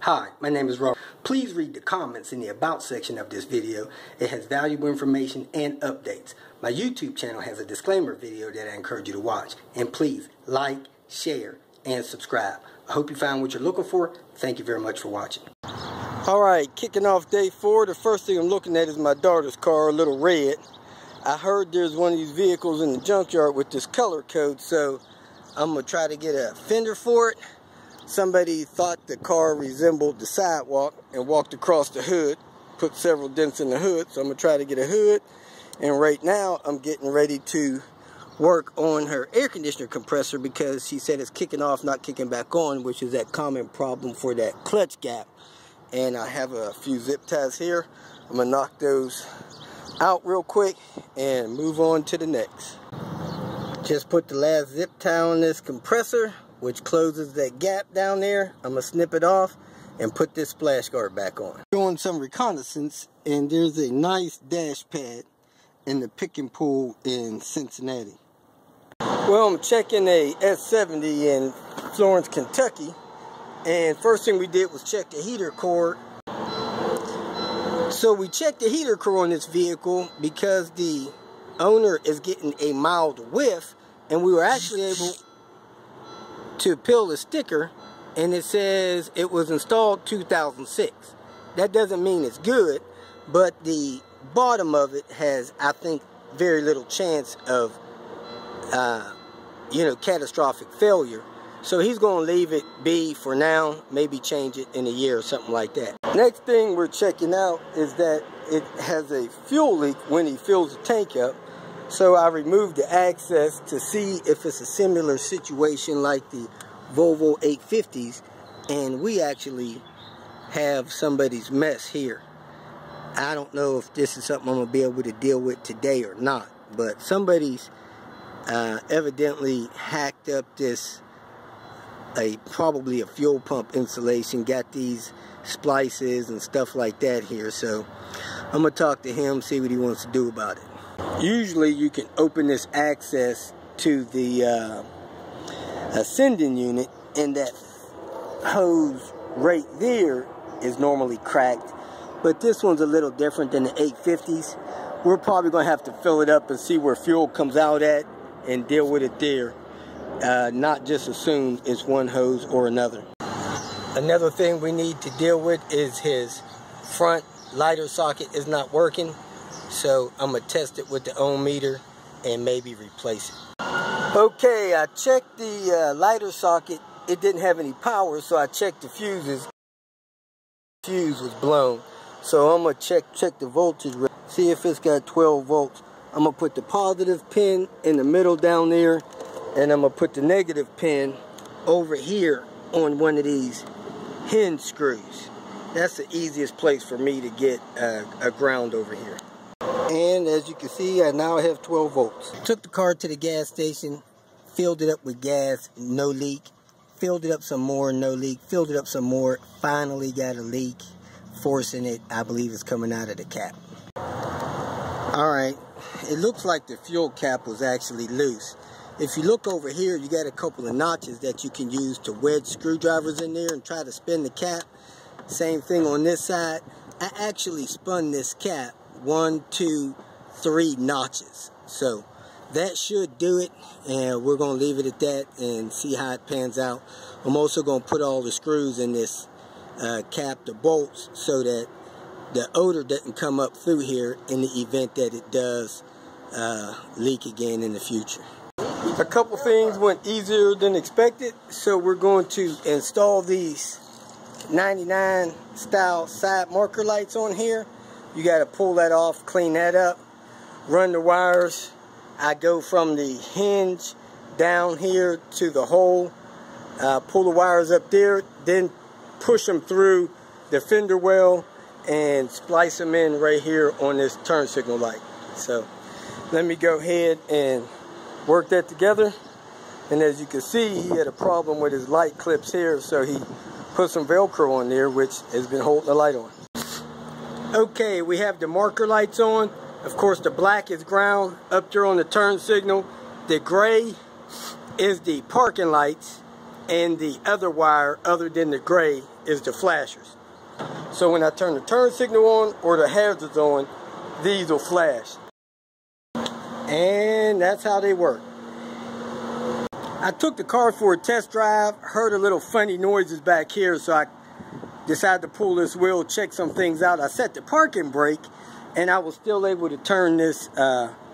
Hi, my name is Robert. Please read the comments in the About section of this video. It has valuable information and updates. My YouTube channel has a disclaimer video that I encourage you to watch. And please like, share, and subscribe. I hope you found what you're looking for. Thank you very much for watching. Alright, kicking off day 4. The first thing I'm looking at is my daughter's car, a little red. I heard there's one of these vehicles in the junkyard with this color code, so I'm going to try to get a fender for it. Somebody thought the car resembled the sidewalk and walked across the hood, put several dents in the hood, so I'm going to try to get a hood. And right now I'm getting ready to work on her air conditioner compressor because she said it's kicking off, not kicking back on, which is that common problem for that clutch gap. And I have a few zip ties here. I'm going to knock those out real quick and move on to the next. Just put the last zip tie on this compressor, which closes that gap down there. I'm going to snip it off and put this splash guard back on. Doing some reconnaissance, and there's a nice dash pad in the pick and pull in Cincinnati. Well, I'm checking a S70 in Florence, Kentucky, and first thing we did was check the heater cord. So we checked the heater cord on this vehicle because the owner is getting a mild whiff, and we were actually able to peel the sticker, and it says it was installed 2006. That doesn't mean it's good, but the bottom of it has, I think, very little chance of catastrophic failure. So he's going to leave it be for now, maybe change it in a year or something like that. Next thing we're checking out is that it has a fuel leak when he fills the tank up. So I removed the access to see if it's a similar situation like the Volvo 850s, and we actually have somebody's mess here. I don't know if this is something I'm going to be able to deal with today or not, but somebody's evidently hacked up this, probably a fuel pump insulation, got these splices and stuff like that here, so I'm going to talk to him, see what he wants to do about it. Usually you can open this access to the ascending unit, and that hose right there is normally cracked, but this one's a little different than the 850s. We're probably going to have to fill it up and see where fuel comes out at and deal with it there, not just assume it's one hose or another. Another thing we need to deal with is his front lighter socket is not working. So I'm going to test it with the ohm meter and maybe replace it. Okay, I checked the lighter socket. It didn't have any power, so I checked the fuses. The fuse was blown. So I'm going to check the voltage, see if it's got 12 volts. I'm going to put the positive pin in the middle down there, and I'm going to put the negative pin over here on one of these hinge screws. That's the easiest place for me to get a ground over here. And as you can see, I now have 12 volts. Took the car to the gas station, filled it up with gas, no leak. Filled it up some more, no leak. Filled it up some more, finally got a leak. Forcing it, I believe it's coming out of the cap. Alright, it looks like the fuel cap was actually loose. If you look over here, you got a couple of notches that you can use to wedge screwdrivers in there and try to spin the cap. Same thing on this side. I actually spun this cap 1, 2, 3 notches. So that should do it, and we're going to leave it at that and see how it pans out. I'm also going to put all the screws in this cap, the bolts, so that the odor doesn't come up through here in the event that it does leak again in the future. A couple things went easier than expected, so we're going to install these 99 style side marker lights on here. You got to pull that off, clean that up, run the wires. I go from the hinge down here to the hole, pull the wires up there, then push them through the fender well and splice them in right here on this turn signal light. So let me go ahead and work that together. And as you can see, he had a problem with his light clips here, so he put some Velcro on there, which has been holding the light on. Okay, we have the marker lights on. Of course, the black is ground up there on the turn signal. The gray is the parking lights, and the other wire, other than the gray, is the flashers. So when I turn the turn signal on or the hazards on, these will flash. And that's how they work. I took the car for a test drive, heard a little funny noises back here, so I decided to pull this wheel, check some things out. I set the parking brake, and I was still able to turn this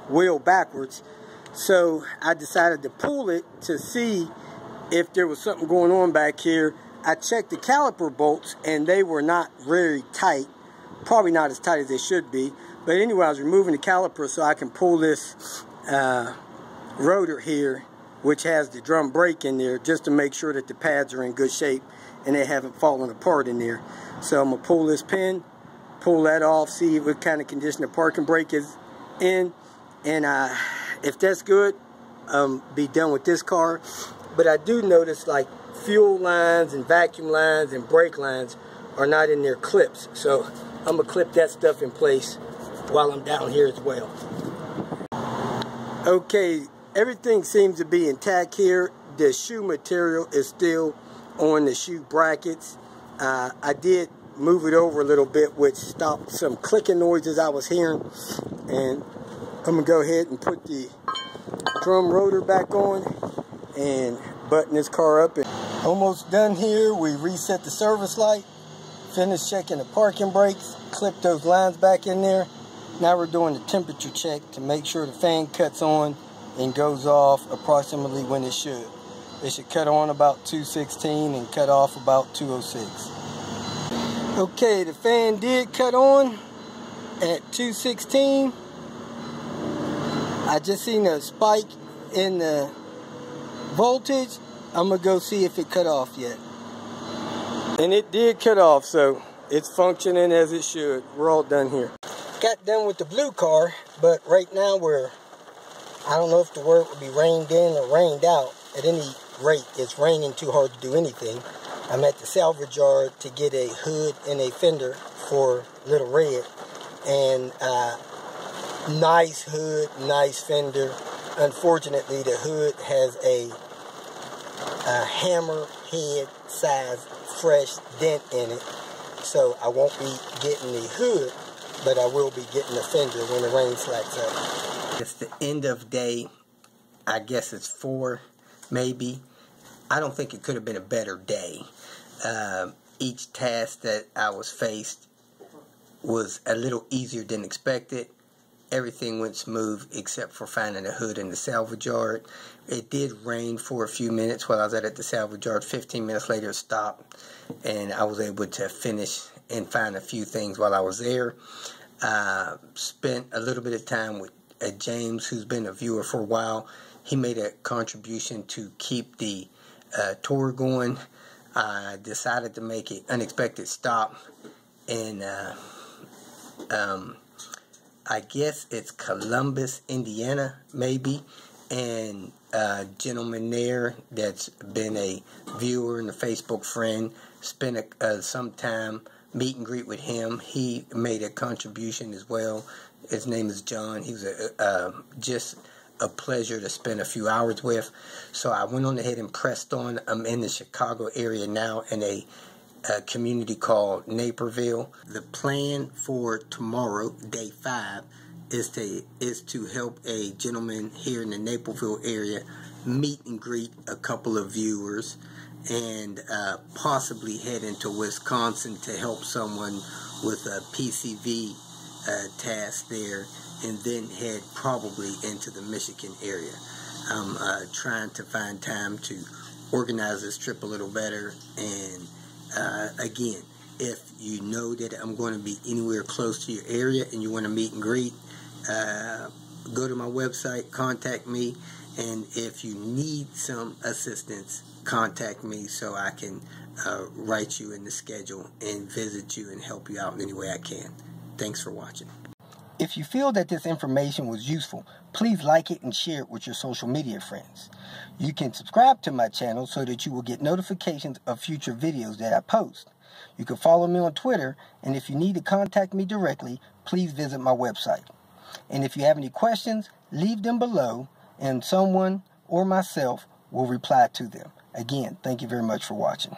wheel backwards. So I decided to pull it to see if there was something going on back here. I checked the caliper bolts, and they were not very tight. Probably not as tight as they should be. But anyway, I was removing the caliper so I can pull this rotor here, which has the drum brake in there, just to make sure that the pads are in good shape and they haven't fallen apart in there. So I'm going to pull this pin, pull that off, see what kind of condition the parking brake is in, and if that's good, be done with this car. But I do notice like fuel lines and vacuum lines and brake lines are not in their clips, so I'm going to clip that stuff in place while I'm down here as well. Okay, everything seems to be intact here. The shoe material is still on the shoe brackets. I did move it over a little bit, which stopped some clicking noises I was hearing. And I'm going to go ahead and put the drum rotor back on and button this car up. Almost done here. We reset the service light, finished checking the parking brakes, clipped those lines back in there. Now we're doing the temperature check to make sure the fan cuts on and goes off approximately when it should. It should cut on about 216 and cut off about 206. Okay, the fan did cut on at 216. I just seen a spike in the voltage. I'm gonna go see if it cut off yet. And it did cut off, so it's functioning as it should. We're all done here. Got done with the blue car, but right now I don't know if the word would be rained in or rained out. At any rate, it's raining too hard to do anything. I'm at the salvage yard to get a hood and a fender for Little Red. And nice hood, nice fender. Unfortunately, the hood has a hammer head size fresh dent in it. So I won't be getting the hood, but I will be getting the fender when the rain slacks up. It's the end of day. I guess it's 4, maybe. I don't think it could have been a better day. Each task that I was faced was a little easier than expected. Everything went smooth except for finding a hood in the salvage yard. It did rain for a few minutes while I was at the salvage yard. 15 minutes later it stopped, and I was able to finish and find a few things while I was there. Spent a little bit of time with James, who's been a viewer for a while. He made a contribution to keep the tour going. I decided to make an unexpected stop in I guess it's Columbus, Indiana, maybe. And a gentleman there that's been a viewer and a Facebook friend, spent some time meet and greet with him. He made a contribution as well. His name is John. He was just a pleasure to spend a few hours with. So I went on ahead and pressed on. I'm in the Chicago area now in a community called Naperville. The plan for tomorrow, day 5, is to help a gentleman here in the Naperville area meet and greet a couple of viewers, and possibly head into Wisconsin to help someone with a PCV task there, and then head probably into the Michigan area. I'm trying to find time to organize this trip a little better. And again, if you know that I'm going to be anywhere close to your area and you want to meet and greet, go to my website, contact me, and if you need some assistance, contact me so I can write you in the schedule and visit you and help you out in any way I can. Thanks for watching. If you feel that this information was useful, please like it and share it with your social media friends. You can subscribe to my channel so that you will get notifications of future videos that I post. You can follow me on Twitter, and if you need to contact me directly, please visit my website. And if you have any questions, leave them below, and someone or myself will reply to them. Again, thank you very much for watching.